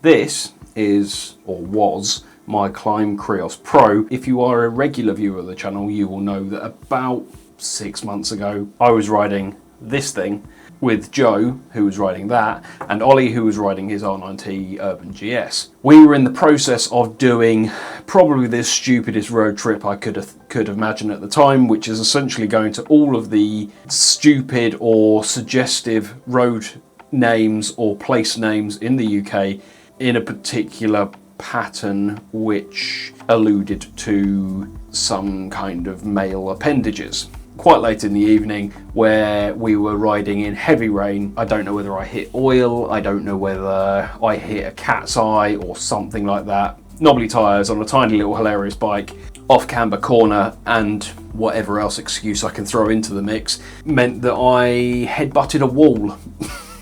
This is, or was, my Klim Krios Pro. If you are a regular viewer of the channel, you will know that about 6 months ago, I was riding this thing with Joe, who was riding that, and Ollie, who was riding his R9T Urban GS. We were in the process of doing probably the stupidest road trip I could imagine at the time, which is essentially going to all of the stupid or suggestive road names or place names in the UK in a particular pattern which alluded to some kind of male appendages. Quite late in the evening, where we were riding in heavy rain. I don't know whether I hit oil, I don't know whether I hit a cat's eye or something like that. Knobbly tyres on a tiny little hilarious bike, off camber corner, and whatever else excuse I can throw into the mix meant that I headbutted a wall.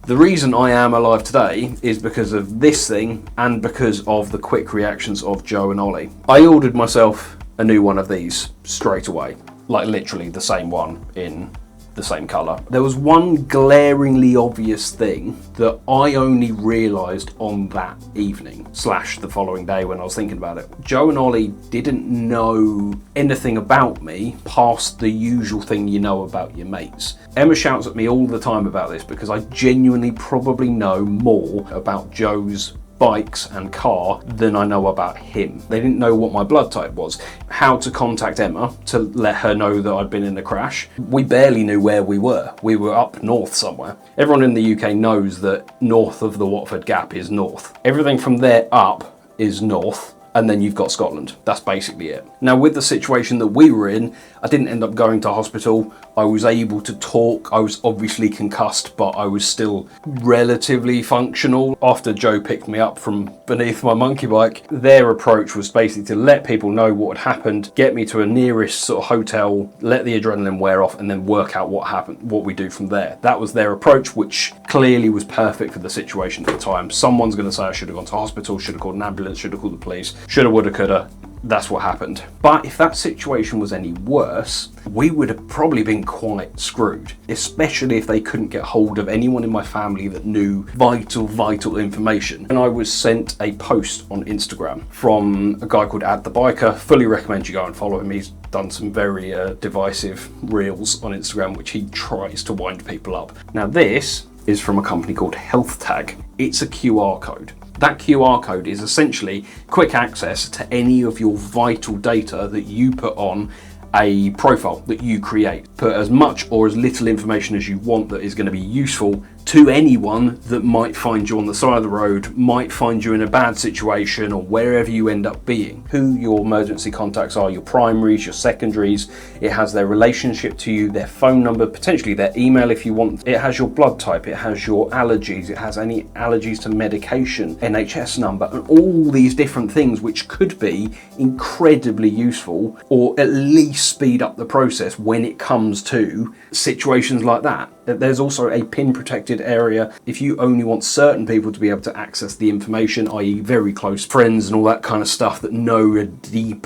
The reason I am alive today is because of this thing and because of the quick reactions of Joe and Ollie. I ordered myself a new one of these straight away. Like literally the same one in the same colour. There was one glaringly obvious thing that I only realised on that evening / the following day when I was thinking about it. Joe and Ollie didn't know anything about me past the usual thing you know about your mates. Emma shouts at me all the time about this because I genuinely probably know more about Joe's bikes and car than I know about him. They didn't know what my blood type was, how to contact Emma to let her know that I'd been in a crash. We barely knew where we were. We were up north somewhere. Everyone in the UK knows that north of the Watford Gap is north. Everything from there up is north, and then you've got Scotland. That's basically it. Now, with the situation that we were in, I didn't end up going to hospital. I was able to talk. I was obviously concussed, but I was still relatively functional. After Joe picked me up from beneath my monkey bike, their approach was basically to let people know what had happened, get me to a nearest sort of hotel, let the adrenaline wear off, and then work out what happened, what we do from there. That was their approach, which clearly was perfect for the situation at the time. Someone's going to say I should have gone to hospital, should have called an ambulance, should have called the police, shoulda, woulda, coulda. That's what happened. But if that situation was any worse, we would have probably been quite screwed, especially if they couldn't get hold of anyone in my family that knew vital information. And I was sent a post on Instagram from a guy called the Biker. Fully recommend you go and follow him. He's done some very divisive reels on Instagram, which he tries to wind people up. Now this is from a company called Health Tag. It's a QR code. That QR code is essentially quick access to any of your vital data that you put on a profile that you create. Put as much or as little information as you want that is going to be useful to anyone that might find you on the side of the road, might find you in a bad situation, or wherever you end up being. Who your emergency contacts are, your primaries, your secondaries. It has their relationship to you, their phone number, potentially their email if you want. It has your blood type, it has your allergies, it has any allergies to medication, NHS number, and all these different things which could be incredibly useful, or at least speed up the process when it comes to situations like that. There's also a pin protected area if you only want certain people to be able to access the information, i.e. very close friends and all that kind of stuff that know a deep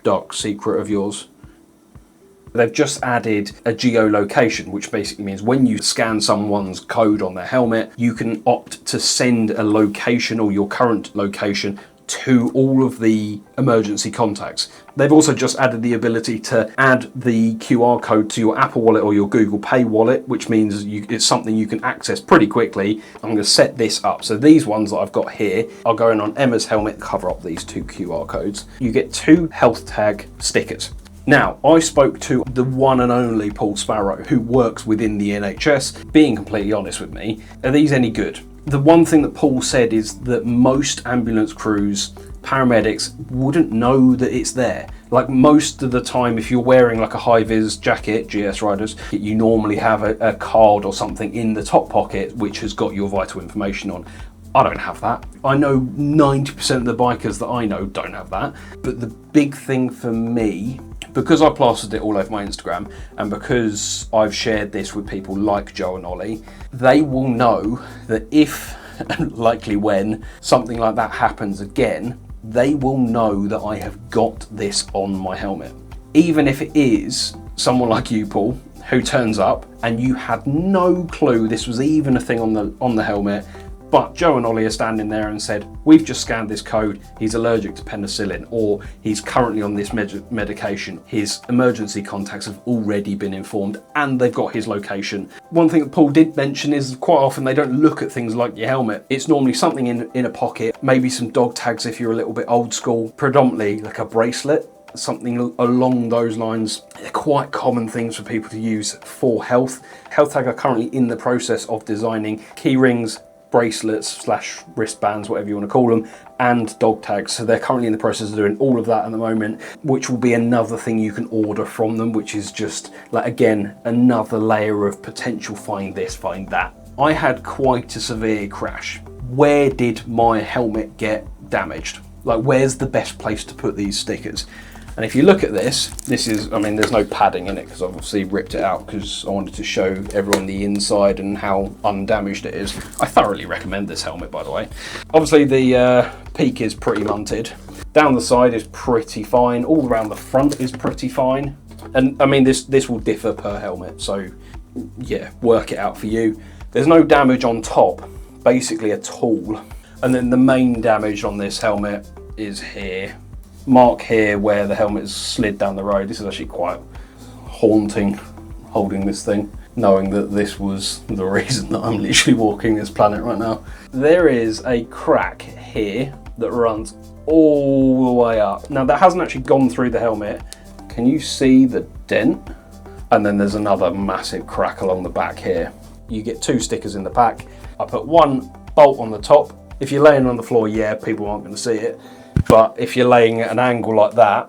dark secret of yours. They've just added a geolocation, which basically means when you scan someone's code on their helmet, you can opt to send a location or your current location to all of the emergency contacts. They've also just added the ability to add the QR code to your Apple Wallet or your Google Pay wallet, which means it's something you can access pretty quickly. I'm going to set this up. So these ones that I've got here are going on Emma's helmet, cover up these 2 QR codes. You get 2 Health Tag stickers. Now, I spoke to the one and only Paul Sparrow, who works within the NHS. Being completely honest with me, are these any good? The one thing that Paul said is that most ambulance crews, paramedics, wouldn't know that it's there. Like most of the time, if you're wearing like a high-vis jacket, GS riders, you normally have a card or something in the top pocket which has got your vital information on. I don't have that. I know 90% of the bikers that I know don't have that. But the big thing for me, because I plastered it all over my Instagram and because I've shared this with people like Joe and Ollie, they will know that if, and likely when, something like that happens again, they will know that I have got this on my helmet. Even if it is someone like you, Paul, who turns up and you had no clue this was even a thing on the helmet, But Joe and Ollie are standing there and said, we've just scanned this code, he's allergic to penicillin, or he's currently on this medication. His emergency contacts have already been informed and they've got his location. One thing that Paul did mention is quite often they don't look at things like your helmet. It's normally something in a pocket, maybe some dog tags if you're a little bit old school, predominantly like a bracelet, something along those lines. They're quite common things for people to use for health. Health Tag are currently in the process of designing key rings, bracelets / wristbands, whatever you want to call them, and dog tags. So they're currently in the process of doing all of that at the moment, which will be another thing you can order from them, which is just like, again, another layer of potential find this, find that. I had quite a severe crash. Where did my helmet get damaged? Like, where's the best place to put these stickers? And if you look at this is, I mean, there's no padding in it because I've obviously ripped it out because I wanted to show everyone the inside and how undamaged it is. I thoroughly recommend this helmet, by the way. Obviously the peak is pretty munted. Down the side is pretty fine. All around the front is pretty fine. And I mean, this will differ per helmet. So yeah, work it out for you. There's no damage on top, basically at all. And then the main damage on this helmet is here. Mark here where the helmet is slid down the road. This is actually quite haunting, holding this thing, knowing that this was the reason that I'm literally walking this planet right now. There is a crack here that runs all the way up. Now that hasn't actually gone through the helmet. Can you see the dent? And then there's another massive crack along the back here. You get 2 stickers in the pack. I put 1 bolt on the top. If you're laying on the floor, yeah, people aren't going to see it. But if you're laying at an angle like that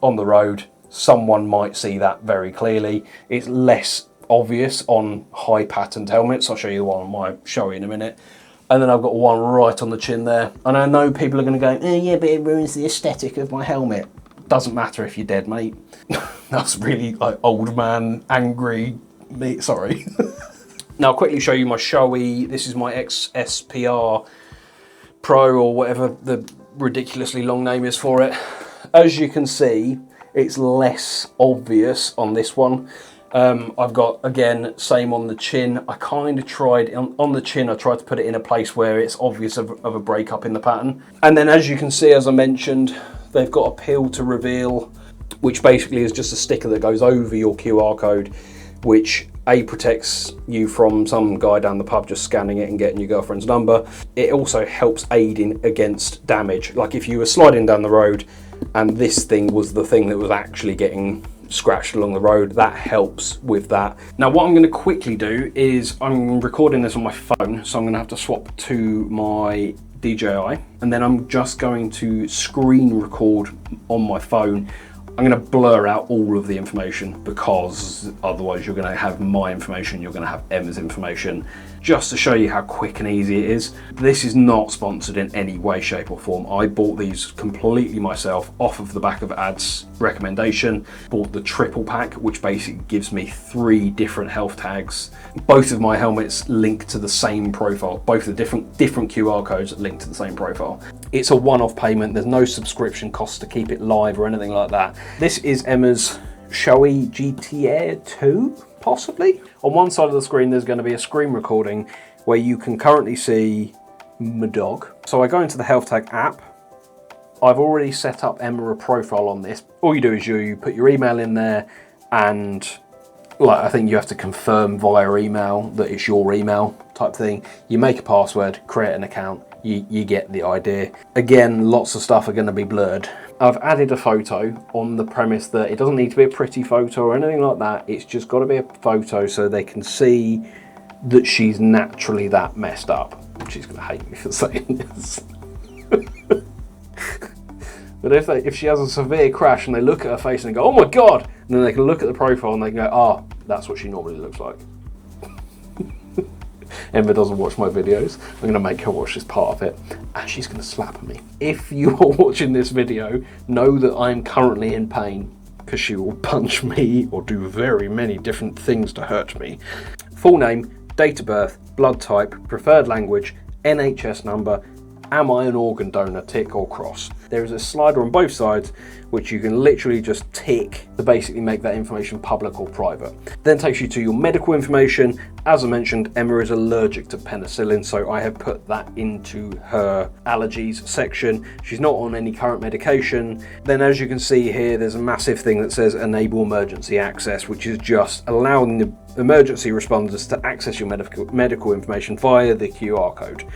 on the road, someone might see that very clearly. It's less obvious on high patterned helmets. I'll show you the one on my Shoei in a minute. And then I've got one right on the chin there. And I know people are going to go, oh yeah, but it ruins the aesthetic of my helmet. Doesn't matter if you're dead, mate. That's really like old man, angry me, sorry. Now I'll quickly show you my Shoei. This is my XSPR Pro, or whatever the ridiculously long name is for it. As you can see, it's less obvious on this one. I've got, again, same on the chin. I kind of tried, on the chin, I tried to put it in a place where it's obvious of a breakup in the pattern. And then as you can see, as I mentioned, they've got a peel to reveal, which basically is just a sticker that goes over your QR code, which A, protects you from some guy down the pub just scanning it and getting your girlfriend's number. It also helps aid in against damage. Like if you were sliding down the road and this thing was the thing that was actually getting scratched along the road, that helps with that. Now what I'm going to quickly do is, I'm recording this on my phone, so I'm going to have to swap to my DJI, and then I'm just going to screen record on my phone. I'm going to blur out all of the information because otherwise you're going to have my information, you're going to have Emma's information, just to show you how quick and easy it is. This is not sponsored in any way, shape or form. I bought these completely myself off of the back of ads recommendation. Bought the triple pack, which basically gives me 3 different health tags. Both of my helmets link to the same profile. Both the different QR codes link to the same profile. It's a one-off payment. There's no subscription costs to keep it live or anything like that. This is Emma's Shoei GTX 2, possibly. On one side of the screen, there's going to be a screen recording where you can currently see my dog. So I go into the Health Tag app. I've already set up Emma a profile on this. All you do is you put your email in there, and like I think you have to confirm via email that it's your email type thing. You make a password, create an account. You get the idea. Again, lots of stuff are going to be blurred. I've added a photo on the premise that it doesn't need to be a pretty photo or anything like that. It's just got to be a photo so they can see that she's naturally that messed up. She's going to hate me for saying this. But if she has a severe crash and they look at her face and they go, oh my God, and then they can look at the profile and they can go, ah, that's what she normally looks like. Emma doesn't watch my videos. I'm going to make her watch this part of it, and she's going to slap me. If you are watching this video, know that I'm currently in pain, because she will punch me or do very many different things to hurt me. Full name, date of birth, blood type, preferred language, NHS number, am I an organ donor, tick or cross. There is a slider on both sides which you can literally just tick to basically make that information public or private. Then takes you to your medical information. As I mentioned, Emma is allergic to penicillin, so I have put that into her allergies section. She's not on any current medication. Then as you can see here, there's a massive thing that says enable emergency access, which is just allowing the emergency responders to access your medical information via the QR code.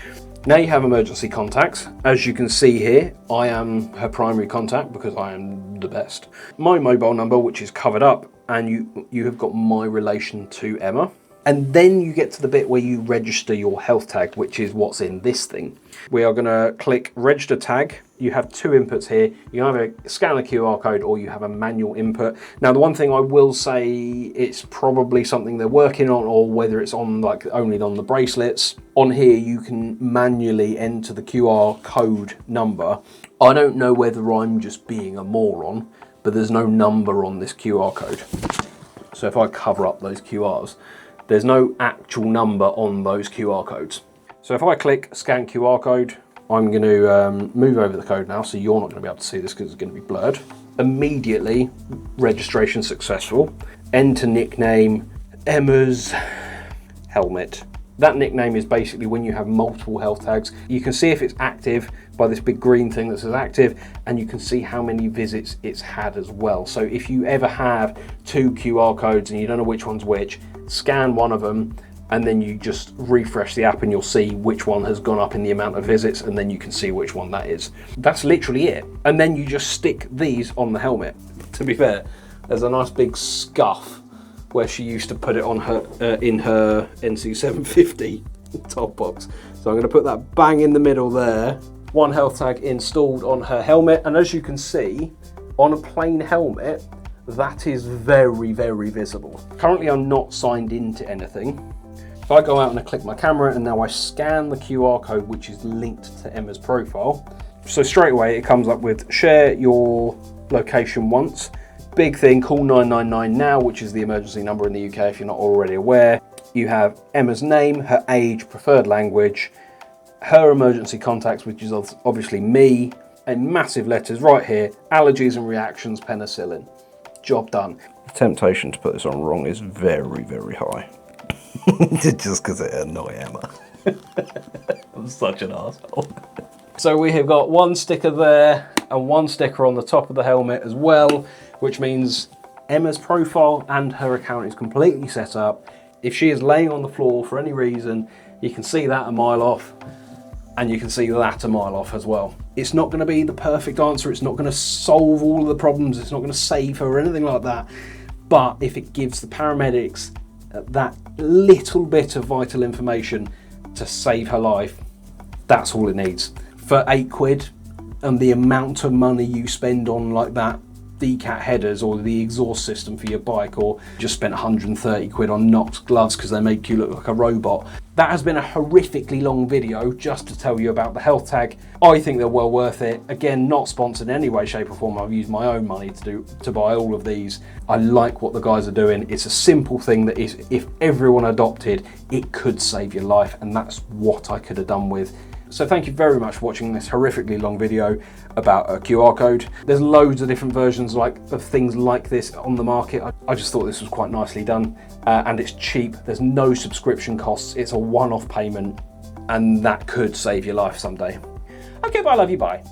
Now you have emergency contacts. As you can see here, I am her primary contact because I am the best. My mobile number, which is covered up, and you have got my relation to Emma. And then you get to the bit where you register your health tag, which is what's in this thing. We are gonna click register tag. You have two inputs here. You either scan a QR code or you have a manual input. Now, the one thing I will say, it's probably something they're working on, or whether it's on like only on the bracelets. On here, you can manually enter the QR code number. I don't know whether I'm just being a moron, but there's no number on this QR code. So if I cover up those QRs, there's no actual number on those QR codes. So if I click scan QR code, I'm going to move over the code now, so you're not going to be able to see this because it's going to be blurred. Immediately, registration successful. Enter nickname, Emma's helmet. That nickname is basically when you have multiple health tags. You can see if it's active by this big green thing that says active, and you can see how many visits it's had as well. So if you ever have two QR codes and you don't know which one's which, scan one of them and then you just refresh the app and you'll see which one has gone up in the amount of visits, and then you can see which one that is. That's literally it. And then you just stick these on the helmet. To be fair, there's a nice big scuff where she used to put it on her in her NC750 top box. So I'm going to put that bang in the middle there. One health tag installed on her helmet, and as you can see, on a plain helmet, that is very, very visible. Currently, I'm not signed into anything. If I go out and I click my camera and now I scan the QR code, which is linked to Emma's profile, so straight away it comes up with share your location once. Big thing, call 999 now, which is the emergency number in the UK if you're not already aware. You have Emma's name, her age, preferred language, her emergency contacts, which is obviously me, and massive letters right here, allergies and reactions, penicillin. Job done. The temptation to put this on wrong is very, very high. Just because it annoys Emma. I'm such an asshole. So we have got one sticker there and one sticker on the top of the helmet as well, which means Emma's profile and her account is completely set up. If she is laying on the floor for any reason, you can see that a mile off, and you can see that a mile off as well. It's not going to be the perfect answer. It's not going to solve all of the problems. It's not going to save her or anything like that. But if it gives the paramedics that little bit of vital information to save her life, that's all it needs. For £8 and the amount of money you spend on like that decat headers or the exhaust system for your bike, or just spent 130 quid on Knox gloves because they make you look like a robot. That has been a horrifically long video just to tell you about the health tag. I think they're well worth it. Again, not sponsored in any way, shape or form. I've used my own money to buy all of these. I like what the guys are doing. It's a simple thing that is, if everyone adopted, it could save your life, and that's what I could have done with. So thank you very much for watching this horrifically long video about a QR code. There's loads of different versions of things like this on the market. I just thought this was quite nicely done, and it's cheap. There's no subscription costs. It's a one-off payment, and that could save your life someday. Okay, bye, love you, bye.